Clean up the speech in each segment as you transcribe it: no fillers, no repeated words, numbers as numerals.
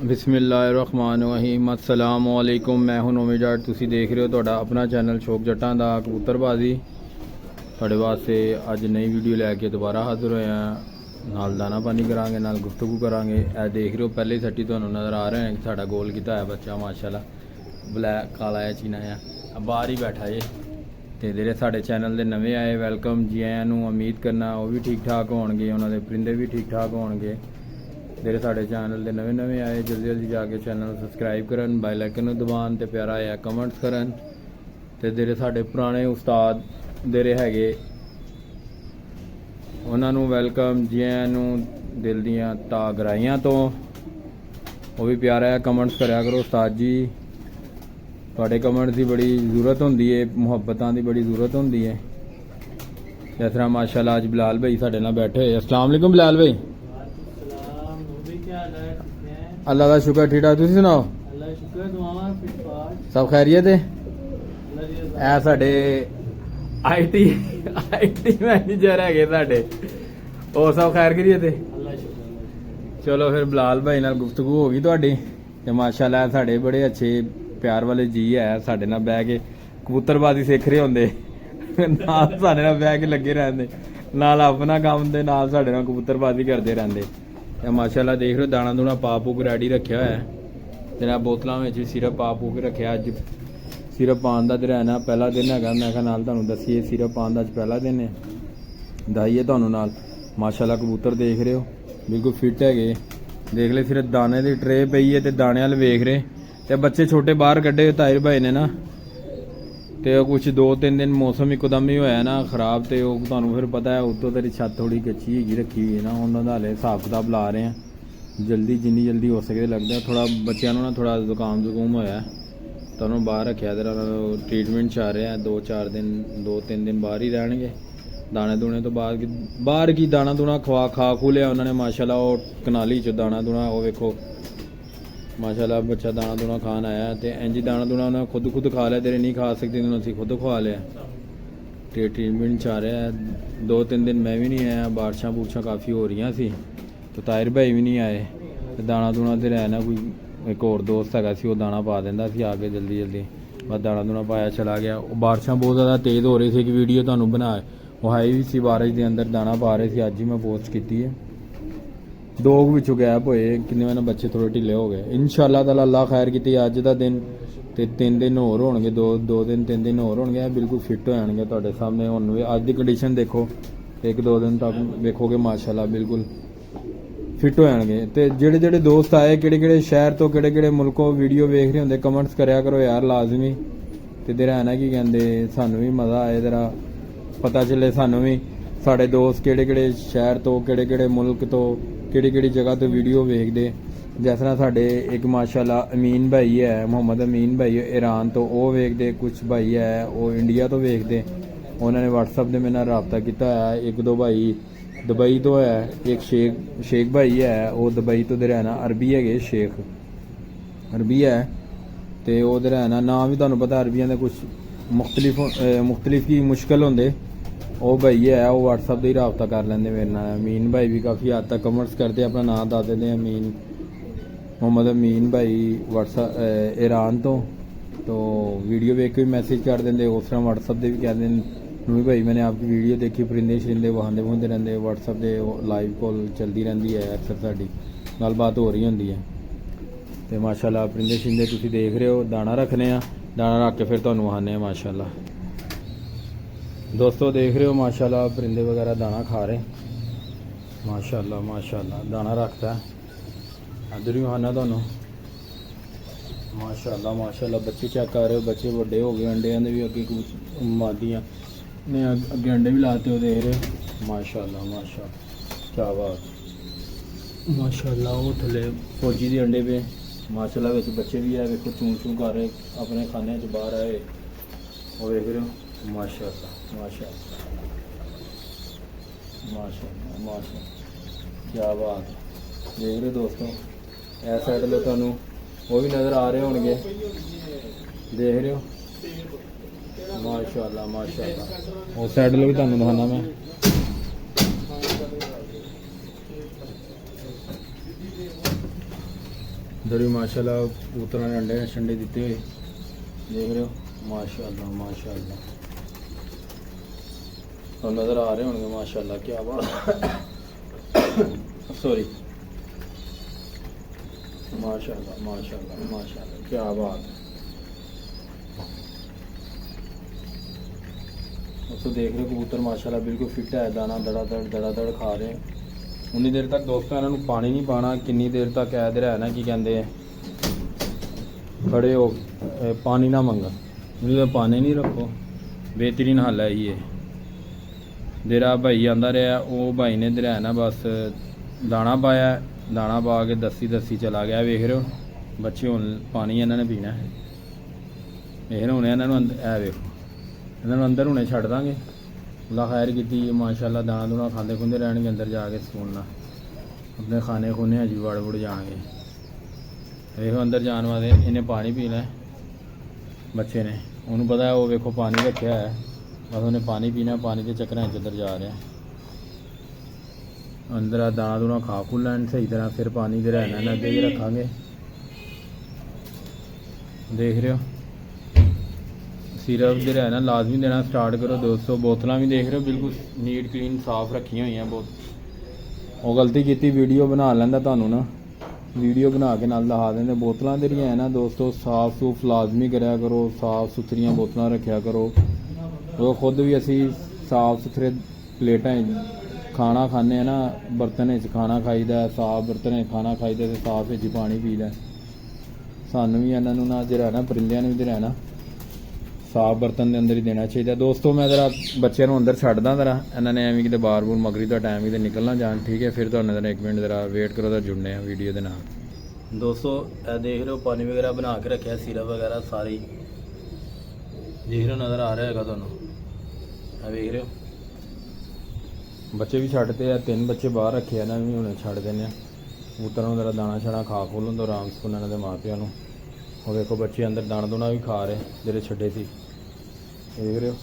बिस्मिल्लाहिर्रहमानिर्रहीम अस्सलाम वालेकुम। मैं हूं नोमी जाट, तुसी देख रहे हो ਤੁਹਾਡਾ अपना चैनल शौक जट्टां दा कबूतरबाजी। ਤੁਹਾਡੇ वास्ते अज नई वीडियो लैके दोबारा हाजिर होए हैं। नाल दाना पानी करांगे, नाल गुफ्तगू करांगे। ए देख रहे हो पहले सट्टी तुहानू नज़र आ रहे हैं, साडा गोल कीता है बच्चा माशाल्लाह ब्लैक काला है चीना है बाहर ही बैठा है। तो जेह्ड़े साडे चैनल दे नवे आए वेलकम जी आयां नूं। उम्मीद करना वो भी ठीक ठाक होणगे, उन्हां दे परिंदे भी ठीक ठाक होणगे। ਜਿਹੜੇ ਸਾਡੇ ਚੈਨਲ ਦੇ ਨਵੇਂ ਆਏ ਜਲਦੀ ਜਾ ਕੇ ਚੈਨਲ ਨੂੰ ਸਬਸਕ੍ਰਾਈਬ ਕਰਨ, ਬੈਲ ਆਈਕਨ ਨੂੰ ਦਬਾਉਣ ਤੇ ਪਿਆਰਾ ਜਿਹਾ ਕਮੈਂਟਸ ਕਰਨ। ਤੇ ਜਿਹੜੇ ਸਾਡੇ ਪੁਰਾਣੇ ਉਸਤਾਦ ਜਿਹੜੇ ਹੈਗੇ ਉਹਨਾਂ ਨੂੰ ਵੈਲਕਮ ਜੀ ਆਇਆਂ ਨੂੰ ਦਿਲ ਦੀਆਂ ਗਹਿਰਾਈਆਂ ਤੋਂ। ਉਹ ਵੀ ਪਿਆਰਾ ਜਿਹਾ ਕਮੈਂਟਸ ਕਰਿਆ ਕਰੋ। ਉਸਤਾਦ ਜੀ ਤੁਹਾਡੇ ਕਮੈਂਟਸ ਦੀ ਬੜੀ ਜ਼ਰੂਰਤ ਹੁੰਦੀ ਹੈ, ਮੁਹੱਬਤਾਂ ਦੀ ਬੜੀ ਜ਼ਰੂਰਤ ਹੁੰਦੀ ਹੈ। ਜਿਸ ਤਰ੍ਹਾਂ ਮਾਸ਼ਾਅੱਲਾ ਅੱਜ ਬਿਲਾਲ ਭਾਈ ਸਾਡੇ ਨਾਲ ਬੈਠੇ ਹੋਏ। अस्सलाम वालेकुम बिलाल भाई। अल्लाह का शुक्र ठीक ठाक, तुसीं सुनाओ? सब खैरियत है? ए साडे आईटी मैनेजर है साडे, और सब खैर करियत है? चलो फिर बिलाल भाई नाल गुफ्तगू हो गई तुहाडी ते माशाअल्लाह साडे बड़े अच्छे प्यार वाले जी है, साडे नाल बैठ के कबूतरबाजी सिख रहे होंदे, नाल साडे नाल बैठ के लगे रहंदे, नाल अपना काम दे नाल साडे नाल कबूतरबाजी करदे रहंदे। माशाल्लाह देख रहे हो दाना दूना पा पू के रेडी रखा है। तेरा बोतलों में सिरप पा पू के रखा। अज सिरप पान का तेरा ना पहला दिन है। मैं क्या नाल तुहानू दसीए सिरप पान का अज पहला दिन है। दाइए तुहानू नाल माशाल्लाह कबूतर देख रहे हो बिल्कुल फिट है। देख ले सिर्फ दाने की ट्रे पई है तो दाने वाल वेख रहे। तो बच्चे छोटे बाहर कड्डे ताहिर भाई ने ना, तो कुछ 2-3 दिन मौसम एकदम ही होया ना खराब, तो तुहानू फिर पता है उत्तों तेरी छत थोड़ी कच्ची हैगी रखी हुई है ना, उन्होंने हाले हिसाब किताब ला रहे हैं। जल्दी जिन्नी जल्दी हो सके लगता है थोड़ा बच्चों ना थोड़ा जुकाम होया तो उन्होंने बाहर रखा, तेरा ट्रीटमेंट चल रहा है। 2-3 दिन बाहर ही रहणगे। दाने दूने तो बाहर की दाना दूना खा लिया उन्होंने माशाल्लाह। वो कनाली च दाना दूना वो वेखो माशाल्लाह बच्चा दाना दूना खान आया। तो इंज दाना दूना उन्हें खुद खा लिया, तेरे नहीं खा सकते तो असी खुद खवा लिया। तो ट्रीटमेंट चल रहा है। 2-3 दिन मैं भी नहीं आया, बारिशां बूरशां काफ़ी हो रही सी तो ताहिर भाई भी नहीं आए। तो दाना दूना तो रहना कोई एक और दोस्त है वो दाना पा देंदा सी आके जल्दी बस दाना दूना पाया चला गया। वो बारिशां बहुत ज़्यादा तेज़ हो रही थी। एक वीडियो तुहानू बनाए वो है भी सी बारिश के अंदर दाना पा रहे थे। अज ही मैं पोस्ट की है। 2 विचों गैप होए किन्ने मैंने बच्चे थोड़े ढिले हो गए। इंशाअल्लाह ताला अल्लाह खैर की अज का दिन तो 3 दिन होर होणगे, 2-3 दिन होर होणगे, बिल्कुल फिट हो जाएंगे तुहाडे सामने। हुण भी अज की कंडीशन देखो, 1-2 दिन तक वेखोगे माशाअल्लाह बिल्कुल फिट हो जाएंगे। तो जेड़े दोस्त आए किहड़े शहर तो किहड़े मुल्कों वीडियो वेख रहे होंदे कमेंट्स करया करो यार लाजमी। तो तेरा है ना कि कहते सानू भी मज़ा आए, तेरा पता चले सानू भी साडे दोस्त किहड़े शहर तो किहड़े मुल्क तो किहड़ी जगह तो वीडियो वेखदे। जिस तरह साडे एक माशाल्लाह अमीन भाई है, मोहम्मद अमीन भाई ईरान तो वो वेखदे, कुछ भाई है वो इंडिया तो वेखदे। उन्होंने व्हाट्सअप से मेरे नाल रबता किया है। 1-2 भाई दुबई तो है, एक शेख भाई है वो दुबई तो दे ना अरबी है, शेख अरबी है। तो वो दे ना नाम भी तुहानू पता अरबियां दे कुछ मुख्तलिफ की मुश्किल होंदे। वो भाई है वो व्हाट्सअप से ही रबता कर लेंगे मेरे नाल। अमीन भाई भी काफ़ी हद तक कमेंट्स करते, अपना नाम दस देते अमीन मोहम्मद अमीन भाई व्हाट्सअप ईरान तो वीडियो वेख के भी मैसेज कर देंगे। उस तरह व्हाट्सअप से भी कह दें नूरी भाई मैंने आपकी वीडियो देखी, परिंदे शरिंदे वहांदे रहते। व्हाट्सअप से लाइव कॉल चलती रहती है, अक्सर साड़ी गलबात हो रही होंगी है। तो माशाल्लाह परिंदे शरिंदे तुसीं देख रहे हो। दाना रखने दाना रख के फिर तुहानूं वहाने माशाल्लाह। दोस्तों देख रहे हो माशाल्लाह परिंदे वगैरह दाना खा रहे माशाल्लाह दाना रखता है। इधर भी खाना तुहानूं माशाल्लाह बच्चे चेक कर रहे हो, बच्चे बड़े हो गए। अंडिया भी अगे कुछ मादियाँ ने अगे अंडे भी लाते हो देख रहे हो माशाल्लाह क्या बात माशाल्लाह। वो थले फौजी के अंडे पे माशाल्लाह बच्चे भी है, देखो चूं कर रहे अपने खाने च बाहर आए वो देख रहे हो माशाल्लाह क्या बात देख रहे हो दोस्तों। इस साइड लो तुहानू वो भी नज़र आ रहे होंगे, देख रहे हो माशाल्लाह। उस साइड लो भी तुहानू दिखाना मैं। इधर भी माशाल्लाह कबूतरों ने अंडे शंडे दिते हुए देख रहे हो माशाल्लाह माशाल्लाह और नज़र आ रहे होंगे माशाल्लाह क्या बात सॉरी माशाल्लाह माशाल्लाह माशाल्लाह क्या बात है। तो देख रहे हो कबूतर माशाल्लाह बिल्कुल फिट है दाना दड़ा खा रहे हैं। उन्नी देर तक दोस्तों इन्हों पानी नहीं पाना किन्नी देर तक ऐद रहना की कहते हैं खड़े हो पानी ना मंगा उन्नी देर पानी नहीं रखो बेहतरीन हल है ये। देरा भाई आंदा रहा वो भाई ने इधर है ना बस दाना पाया दाना पा के दसी चला गया। वेख रहे हो बच्चे हूँ पानी इन्होंने पीना है वेख रहे हूँ इन्होंने है वेखो इन्होंने अंदर हुणे छड़ देंगे अल्लाह खैर की माशाल्लाह दाना दूना खाते खुंदे रहने अंदर जाके सुकून ना अपने खाने खूने हजी वड़ वुड़ जाएंगे। देखो अंदर जाने वाले इन्हें पानी पीना है बच्चे ने उन्होंने पता है वो वेखो पानी रखा है बस उन्हें पानी पीना पानी के चक्कर अंदर जा रहे हैं अंदर दाना दूना खा खू लैन सही तरह फिर पानी दे रहना अगे ही रखांगे। देख रहे हो सिरप जो है ना लाजमी देना स्टार्ट करो दोस्तों। बोतल भी देख रहे हो बिल्कुल नीट क्लीन साफ रखी हुई हैं बहुत वो गलती की वीडियो बना लेंदा तुहानू ना वीडियो बना के नाल दिखा देंगे। बोतल जड़ियाँ है ना दोस्तों साफ सूफ लाजमी कराया करो साफ सुथरियाँ बोतल रखा करो। वो खुद भी असी साफ सुथरे प्लेटा खाना खाने ना बर्तन खाना खाईदा साफ बर्तन खाना खाईदा तो साफ पानी पीदा सानू भी इन्हों ना जो ना परिंदियां भी जो है ना साफ बर्तन के अंदर ही देना चाहिए। दोस्तों मैं जरा बच्चे अंदर छड्डदा जरा इन्होंने एवं कि बार बूर मगरी का टाइम ही निकलना जान ठीक है। फिर तो जरा एक मिनट जरा वेट करो तो जुड़ने वीडियो के नाल। दोस्तों देख रहे हो पानी वगैरह बना के रखे सिरप वगैरह सारी देख रहे हो नज़र आ रहा है तुहानू वेख रहे हो बच्चे भी छड्डते हैं 3 बच्चे बाहर रखे हैं भी हूँ छड्ड देने कबूतरों जरा दाना शाना खा खोलन तो आराम सुकून इन्हों के माँ प्यो और देखो बच्चे अंदर दाना दूना भी खा रहे जेडे छड्डे सी देख रहे हो।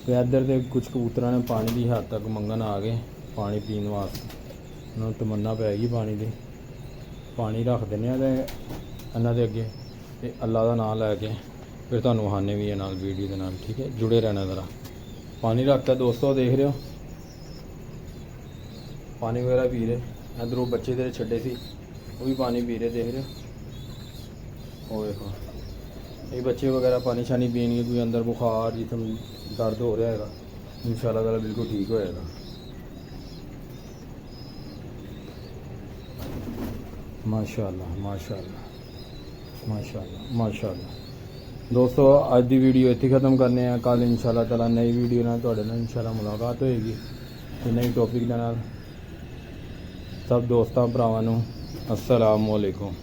तो इधर के कुछ कबूतरों ने पानी की हद तक मंगन आ गए पानी पीने वास्ते उन्होंने तमन्ना पैगी पानी की पानी रख देने इन्हों के अगे तो अल्लाह का नाम लैके फिर तुहानू खाने भी है नाल वीडियो के नाल ठीक है जुड़े रहना जरा। पानी रखता दोस्तों देख रहे हो पानी वगैरह पी रहे इधरों बच्चे तेरे छड्डे सी वो भी पानी पी रहे देख रहे हो। वो देखो ये बच्चे वगैरह पानी शानी पीएंगे कोई अंदर बुखार जिसम दर्द हो रहा है इंशाल्लाह ताला बिल्कुल ठीक होएगा। माशाल्लाह माशाल्लाह माशाल्लाह माशाल्लाह। दोस्तों अज की वीडियो इत्थे ख़त्म करने हैं कल इंशाल्लाह ताला नई वीडियो नाल तुहाडे नाल इंशाल्लाह मुलाकात होएगी नई टॉपिक दे नाल। सब दोस्तों भरावां नूं अस्सलाम वालेकुम।